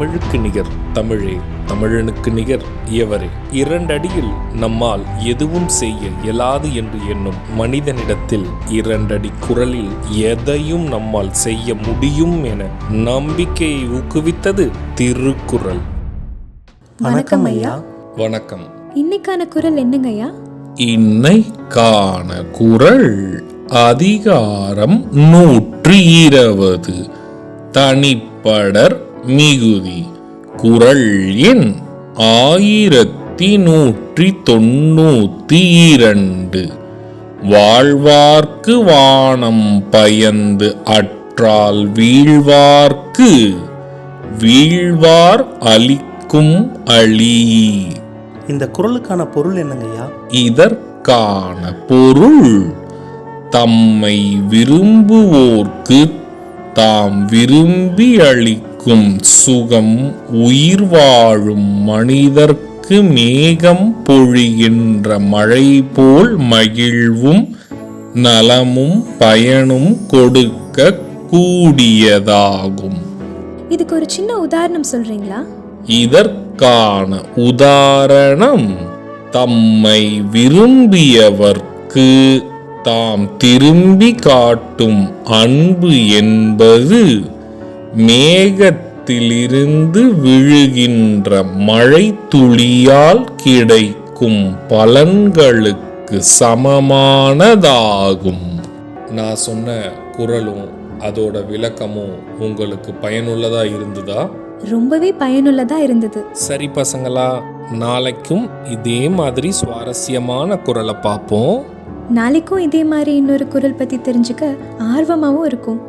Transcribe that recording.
தமிழுக்கு நிகர் தமிழே, தமிழனுக்கு நிகர் எவரே. 2 அடியில் நம்மால் எதுவும் செய்ய இயலாது என்று எண்ணும் மனிதனிடத்தில் 2 அடி குரலில் எதையும் நம்மால் செய்ய முடியும் என நம்பிக்கையை ஊக்குவித்தது திருக்குறள். வணக்கம் ஐயா. வணக்கம். இன்னைக்கான குறள் என்னங்க ஐயா? இன்னைக்கான குறள் அதிகாரம் 120 தனிப்படர் மிகுதி. குறள் எண் 1192. வாழ்வார்க்கு வானம் பயந்து அற்றால் வீழ்வார்க்கு வீழ்வார் அளிக்கும் அழி. இந்த குறளுக்கான பொருள் என்னங்கய்யா? இதற்கான பொருள் தம்மை விரும்புவோர்க்கு தாம் விரும்பி அளிக்கும் சுகம் உயிர் வாழும் மனிதர்க்கு மேகம் பொழிகின்ற மழை போல் மகிழ்வும் நலமும் பயனும் கொடுக்க கூடியதாகும். இதுக்கு ஒரு சின்ன உதாரணம் சொல்றீங்களா? இதற்கான உதாரணம் தம்மை விரும்பியவர்க்கு தாம் திரும்பி காட்டும் அன்பு என்பது மேகத்திலிருந்து விழுகின்ற மழை துளியால் கிடைக்கும் பலன்களுக்கு சமமானதாகும். நான் சொன்ன குறளும் அதோட விளக்கமும் உங்களுக்கு பயனுள்ளதா இருந்ததா? ரொம்பவே பயனுள்ளதா இருந்தது. சரி பசங்களா, நாளைக்கும் இதே மாதிரி சுவாரஸ்யமான குறளை பார்ப்போம். நாளைக்கும் இதே மாதிரி இன்னொரு குறள் பத்தி தெரிஞ்சுக்க ஆர்வமாவும் இருக்கும்.